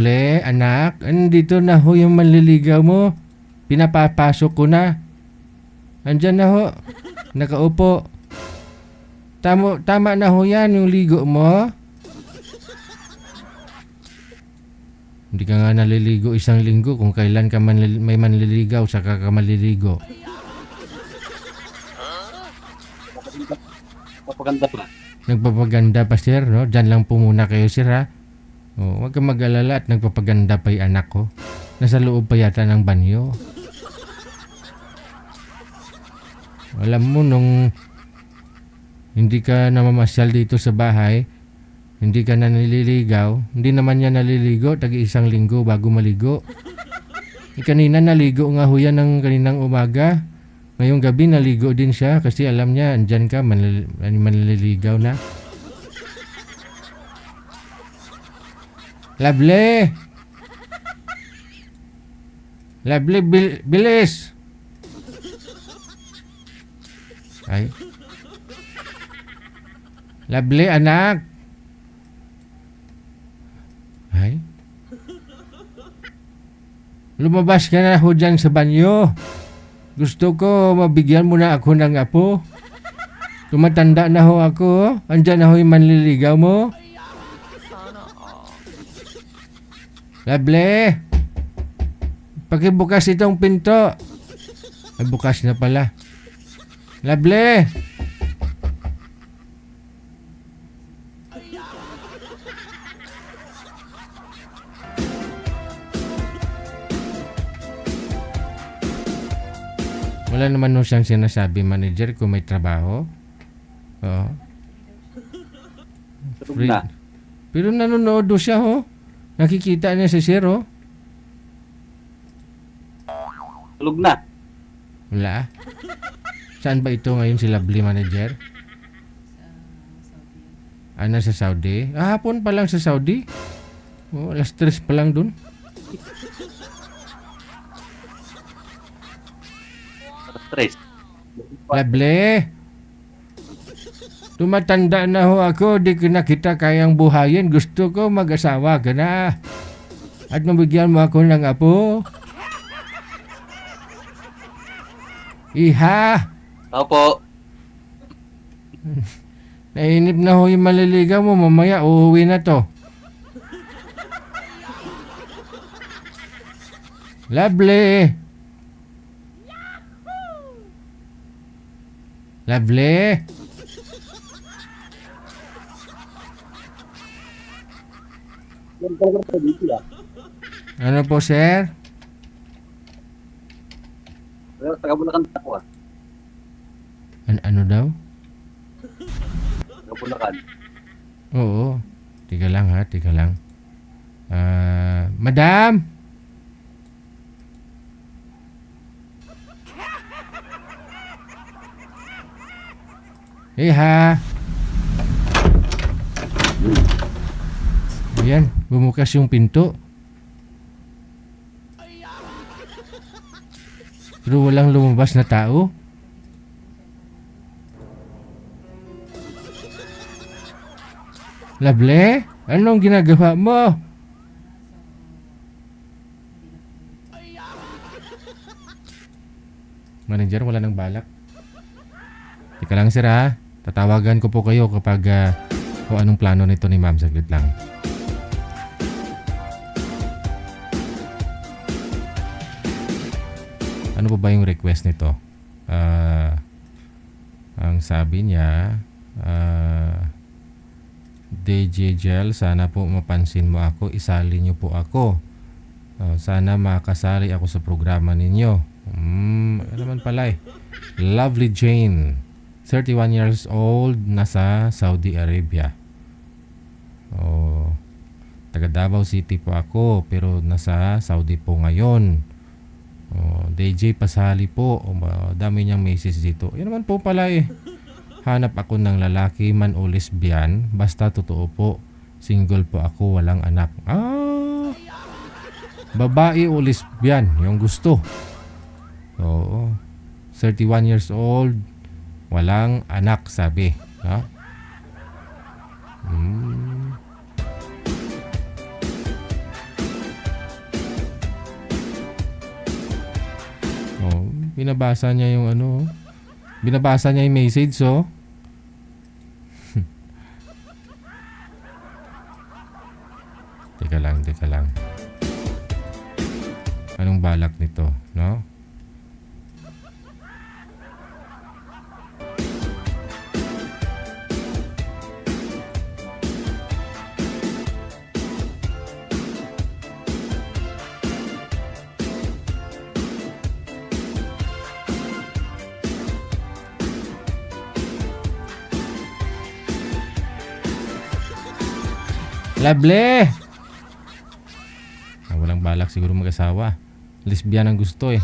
Le, anak, andito na ho yung manliligaw mo. Pinapapasok ko na. Andyan na ho. Nakaupo. Tama na ho yan yung ligo mo. Hindi ka nga naliligo isang linggo kung kailan ka may manliligaw saka ka maliligo. Papaganda pa. Nagpapaganda pa sir, no? Diyan lang po muna kayo sir ha. Oh, huwag kang mag-alala at nagpapaganda pa yung anak ko. Nasa loob pa yata ng banyo. Alam mo nung hindi ka namamasyal dito sa bahay, hindi ka na naliligaw, hindi naman niya naliligo, tagi-isang linggo bago maligo. Kanina naligo nga ho yan ng kaninang umaga. Ngayong gabi naligo din siya kasi alam niya andyan ka, manliligaw na. Lovely! Lovely, bilis! Ay. Lovely, anak! Ay. Lumabas ka na ho dyan sa banyo. Gusto ko mabigyan mo na ako ng apo. Tumatanda na ho ako. Andyan na ho yung manliligaw mo. Lovely! Pakibukas itong pinto. Ay, bukas na pala. Lovely! Wala naman nung siyang sinasabi, manager, kung may trabaho. Oo. Tulog na. Pero nanonood do siya, ho. Nakikita niya si sir, ho. Tulog na. Wala. Saan ba ito ngayon si Lovely, manager? Nasa Saudi? Hapon pa lang sa Saudi? Oh, alas 3 pa lang dun. Stress. Lovely! Tumatanda na ho ako, di ko na kita kayang buhayin. Gusto ko mag-asawa ka na. At mabigyan mo ako ng apo. Iha! Opo. Nainip na ho yung maliligaw mo. Mamaya uuwi na to. Lovely! Lovely! Ano po, sir? Taga Bulacan ako ah. Ano daw? Taga Bulacan. Oo. Tika lang ha, tika lang. Madam! Ha? Ayan, bumukas yung pinto. Pero walang lumabas na tao. Lovely? Anong ginagawa mo? Manager, wala nang balak. Teka lang sir ha. Tatawagan ko po kayo kapag kung anong plano nito ni ma'am. Saglit lang. Ano po ba yung request nito? Ang sabi niya, DJ Gel, sana po mapansin mo ako. Isali niyo po ako. Sana makasali ako sa programa ninyo. Ano naman pala eh. Lovely Jane, 31 years old, nasa Saudi Arabia. Taga Davao City po ako, pero nasa Saudi po ngayon. DJ pasali po. Dami niyang message dito. Yan naman po pala eh. Hanap ako ng lalaki man o lesbian. Basta totoo po. Single po ako, walang anak. Babae o lesbian, yung gusto. Oo. 31 years old, walang anak, sabi. Ha? Binabasa niya yung ano. Binabasa niya yung message, oh. Teka lang, teka lang. Anong balak nito, no? Lovely! Walang balak siguro mag-asawa. Lesbian ang gusto eh.